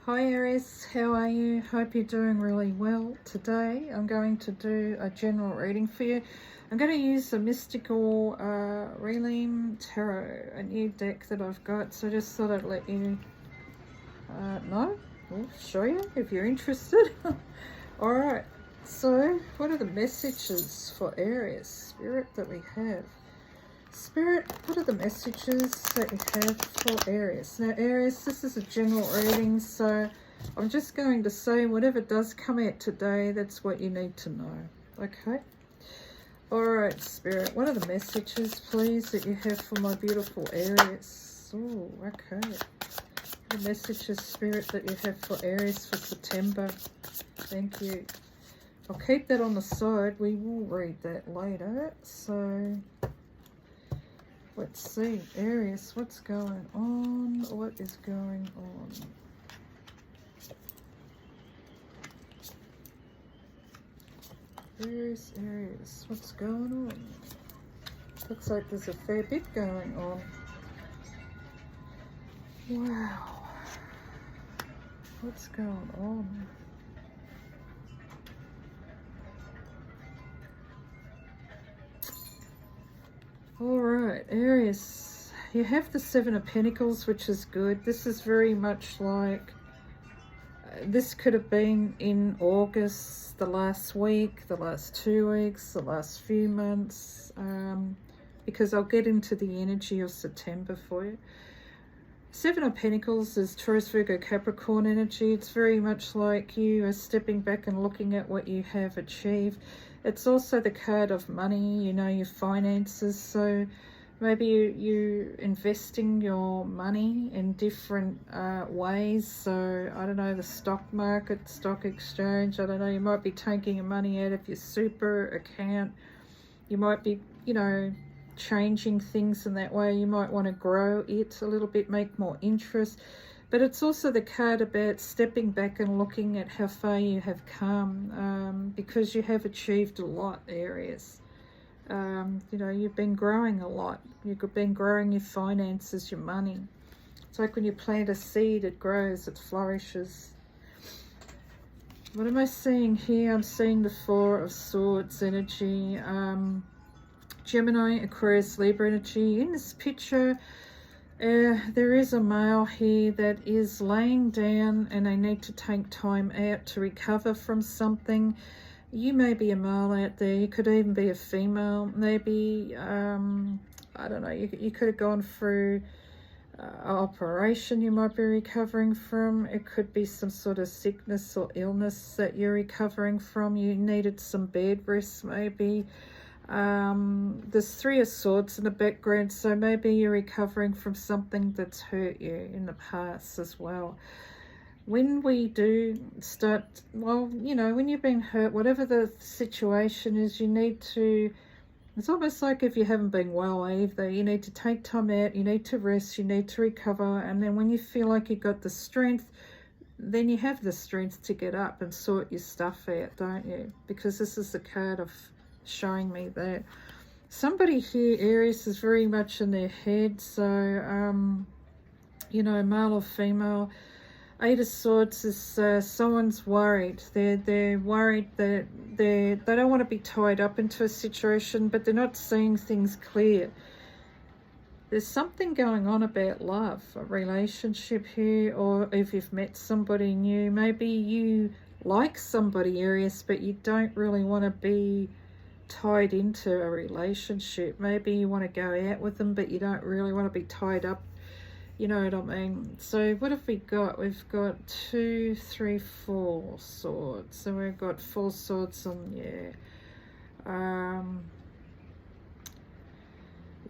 Hi Aries, how are you? Hope you're doing really well. Today I'm going to do a general reading for you. I'm going to use the Mystical Realm Tarot, a new deck that I've got. So just thought I'd let you know. I'll show you if you're interested. Alright, so what are the messages for Aries, Spirit, that we have? Spirit, what are the messages that you have for Aries? Now, Aries, this is a general reading, so I'm just going to say whatever does come out today, that's what you need to know. Okay? Alright, Spirit, what are the messages, please, that you have for my beautiful Aries? Oh, okay. The messages, Spirit, that you have for Aries for September. Thank you. I'll keep that on the side. We will read that later. So let's see, Aries, what's going on? What is going on? Aries, what's going on? Looks like there's a fair bit going on. Wow. What's going on? Alright, Aries, you have the Seven of Pentacles, which is good. This is very much like, this could have been in August, the last week, the last 2 weeks, the last few months, because I'll get into the energy of September for you. Seven of Pentacles is Taurus, Virgo, Capricorn energy. It's very much like you are stepping back and looking at what you have achieved. It's also the card of money, you know, your finances. So maybe you're investing your money in different ways. So, I don't know, the stock market, stock exchange. I don't know, you might be taking your money out of your super account. You might be, you know, changing things in that way. You might want to grow it a little bit, make more interest. But it's also the card about stepping back and looking at how far you have come, because you have achieved a lot, Aries. You know, you've been growing a lot. You've been growing your finances, your money. It's like when you plant a seed, it grows, it flourishes. What am I seeing here? I'm seeing the Four of Swords energy. Gemini, Aquarius, Libra energy. In this picture, there is a male here that is laying down and they need to take time out to recover from something. You may be a male out there. You could even be a female. Maybe, I don't know, you could have gone through an operation you might be recovering from. It could be some sort of sickness or illness that you're recovering from. You needed some bed rest maybe. There's Three of Swords in the background, so maybe you're recovering from something that's hurt you in the past as well. When we do start, well, you know, when you've been hurt, whatever the situation is, you need to, it's almost like if you haven't been well either, you need to take time out, you need to rest, you need to recover, and then when you feel like you've got the strength, then you have the strength to get up and sort your stuff out, don't you? Because this is the card of showing me that somebody here, Aries, is very much in their head. So you know, male or female. Eight of Swords is someone's worried. They're worried that they don't want to be tied up into a situation, but they're not seeing things clear. There's something going on about love, a relationship here, or if you've met somebody new, maybe you like somebody, Aries, but you don't really want to be tied into a relationship. Maybe you want to go out with them, but you don't really want to be tied up. You know what I mean? So what have we got? We've got 2, 3, 4 swords. So we've got 4 swords on, yeah,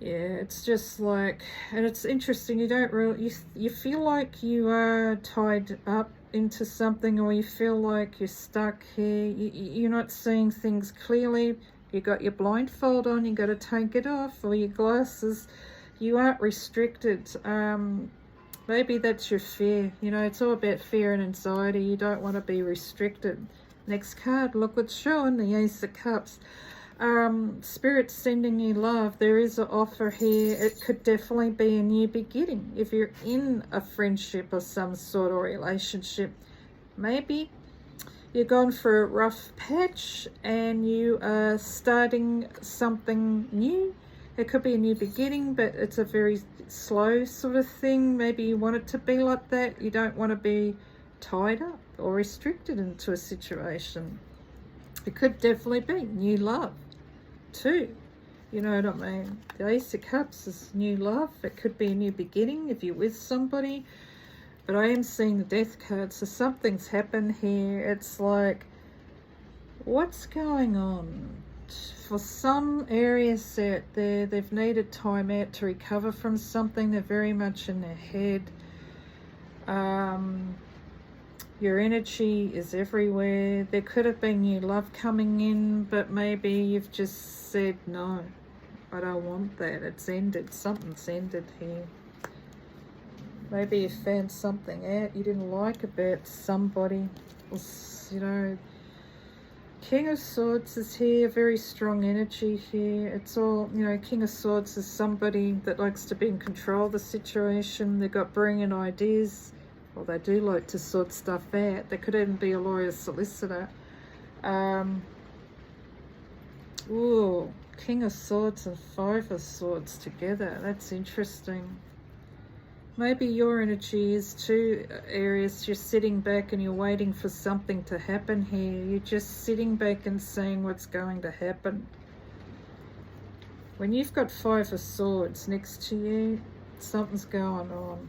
it's just like, and it's interesting, you don't really, you feel like you are tied up into something, or you feel like you're stuck here. You're not seeing things clearly. You got your blindfold on, you got to take it off, or your glasses. You aren't restricted. Maybe that's your fear. You know, it's all about fear and anxiety. You don't want to be restricted. Next card, look what's showing, the Ace of Cups. Spirit sending you love. There is an offer here. It could definitely be a new beginning. If you're in a friendship of some sort or relationship, maybe you're going for a rough patch and you are starting something new. It could be a new beginning, but it's a very slow sort of thing. Maybe you want it to be like that. You don't want to be tied up or restricted into a situation. It could definitely be new love too. You know what I mean? The Ace of Cups is new love. It could be a new beginning if you're with somebody. But I am seeing the Death card, so something's happened here. It's like, what's going on? For some areas out there, they've needed time out to recover from something. They're very much in their head. Your energy is everywhere. There could have been new love coming in, but maybe you've just said, no, I don't want that. It's ended. Something's ended here. Maybe you found something out you didn't like about somebody. You know, King of Swords is here, very strong energy here. It's all, you know, King of Swords is somebody that likes to be in control of the situation. They've got brilliant ideas. Well, they do like to sort stuff out. They could even be a lawyer solicitor. Ooh, King of Swords and Five of Swords together. That's interesting. Maybe your energy is too, Aries. You're sitting back and you're waiting for something to happen here. You're just sitting back and seeing what's going to happen. When you've got Five of Swords next to you, something's going on.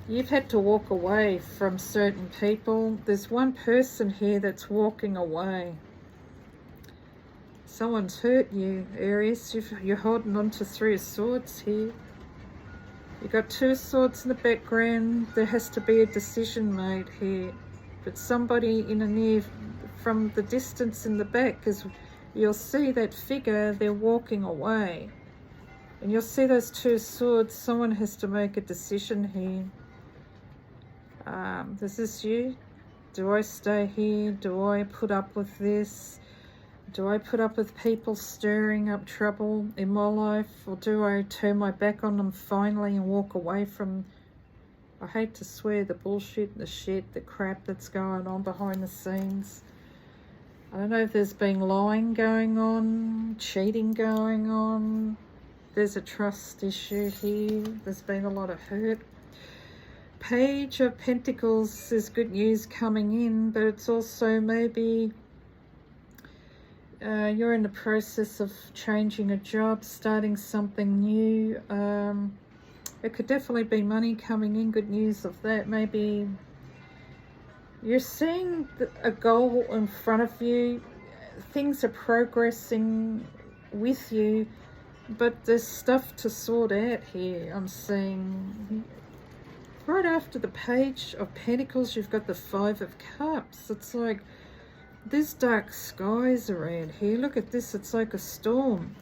You've had to walk away from certain people. There's one person here that's walking away. Someone's hurt you, Aries. You're holding on to Three of Swords here. You've got Two of Swords in the background. There has to be a decision made here. But somebody in a near, from the distance in the back, because you'll see that figure, they're walking away. And you'll see those Two of Swords. Someone has to make a decision here. Is this you? Do I stay here? Do I put up with this? Do I put up with people stirring up trouble in my life? Or do I turn my back on them finally and walk away from, I hate to swear, the bullshit, the shit, the crap that's going on behind the scenes? I don't know if there's been lying going on, cheating going on. There's a trust issue here. There's been a lot of hurt. Page of Pentacles, there's good news coming in, but it's also maybe you're in the process of changing a job, starting something new. It could definitely be money coming in, good news of that. Maybe you're seeing a goal in front of you. Things are progressing with you, but there's stuff to sort out here. I'm seeing right after the Page of Pentacles, you've got the Five of Cups. It's like there's dark skies around here. Look at this. It's like a storm.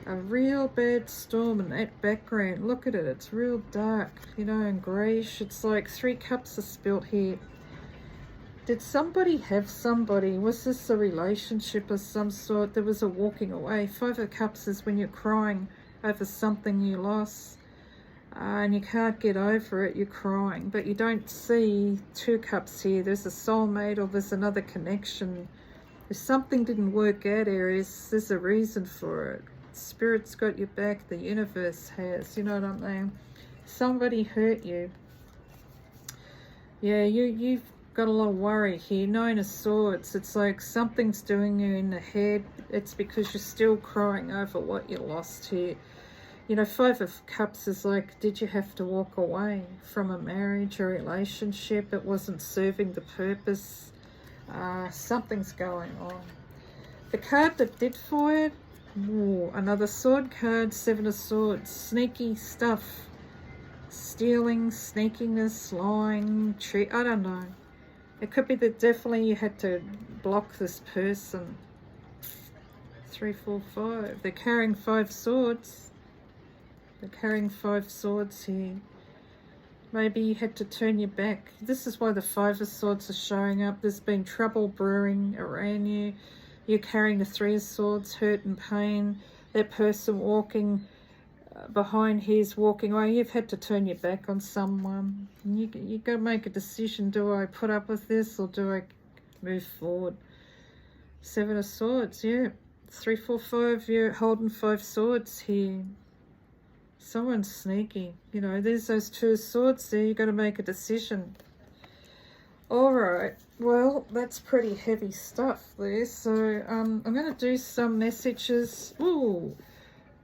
A real bad storm in that background. Look at it. It's real dark, you know, and greyish. It's like Three Cups are spilt here. Did somebody have somebody? Was this a relationship of some sort? There was a walking away. Five of Cups is when you're crying over something you lost. And you can't get over it, you're crying. But you don't see Two Cups here. There's a soulmate or there's another connection. If something didn't work out, Aries, there's a reason for it. Spirit's got your back, the universe has, you know what I mean? Somebody hurt you. Yeah, you've got a lot of worry here. Nine of Swords, it's like something's doing you in the head. It's because you're still crying over what you lost here. You know, Five of Cups is like, did you have to walk away from a marriage or relationship? It wasn't serving the purpose. Something's going on. The card that did for it, ooh, another sword card, Seven of Swords. Sneaky stuff. Stealing, sneakiness, lying, I don't know. It could be that definitely you had to block this person. 3, 4, 5. They're carrying 5 swords. They're carrying 5 swords here. Maybe you had to turn your back. This is why the Five of Swords are showing up. There's been trouble brewing around you. You're carrying the Three of Swords, hurt and pain. That person walking behind here's walking away. You've had to turn your back on someone. And you got to make a decision. Do I put up with this or do I move forward? Seven of Swords, yeah. 3, 4, 5, you're holding 5 swords here. Someone's sneaky. You know, there's those 2 of Swords there. You've got to make a decision. Alright, well, that's pretty heavy stuff there. So I'm going to do some messages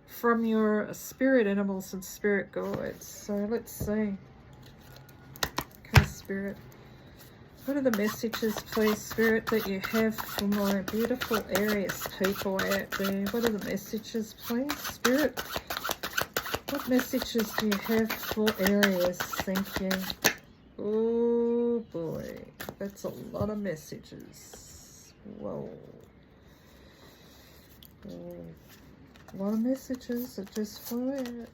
from your spirit animals and spirit guides. So let's see. Okay, Spirit. What are the messages, please, Spirit, that you have for my beautiful Aries people out there? What are the messages, please, Spirit? What messages do you have for Aries? Thank you. Oh, boy. That's a lot of messages. Whoa. A lot of messages that just flew out.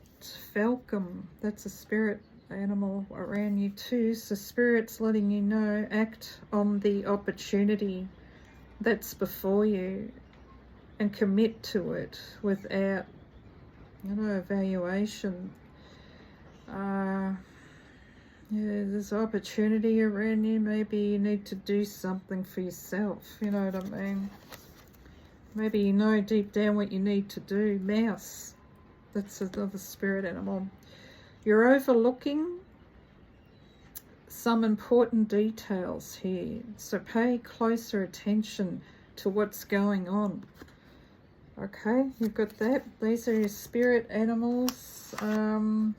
Falcon. That's a spirit animal around you too, so Spirit's letting you know, act on the opportunity that's before you and commit to it without, you know, evaluation. Yeah, there's opportunity around you. Maybe you need to do something for yourself, you know what I mean? Maybe you know deep down what you need to do. Mouse, that's another spirit animal. You're overlooking some important details here, so pay closer attention to what's going on. Okay, you've got that. These are your spirit animals. Well,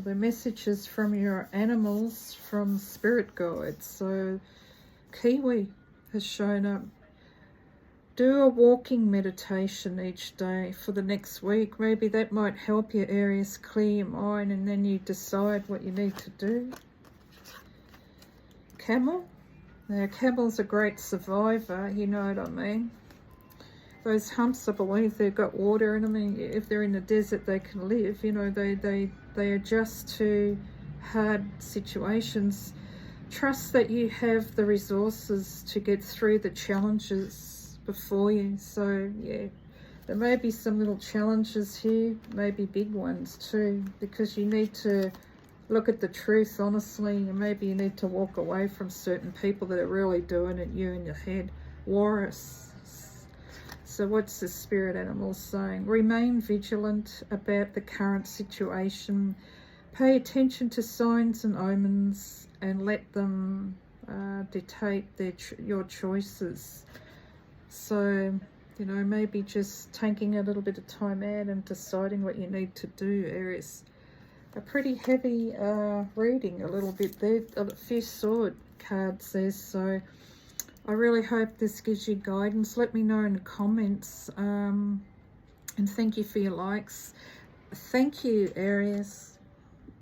the messages from your animals from spirit guides. So Kiwi has shown up. Do a walking meditation each day for the next week. Maybe that might help your Aries clear your mind, and then you decide what you need to do. Camel. Now, camel's a great survivor, you know what I mean. Those humps, I believe they've got water in them. And if they're in the desert, they can live. You know, they adjust to hard situations. Trust that you have the resources to get through the challenges before you. So yeah, there may be some little challenges here, maybe big ones too, because you need to look at the truth honestly, and maybe you need to walk away from certain people that are really doing it you in your head. Walrus. So what's the spirit animal saying? Remain vigilant about the current situation. Pay attention to signs and omens and let them dictate your choices. So, you know, maybe just taking a little bit of time out and deciding what you need to do, Aries. A pretty heavy reading a little bit there, a few sword cards there. So I really hope this gives you guidance. Let me know in the comments. And thank you for your likes. Thank you, Aries.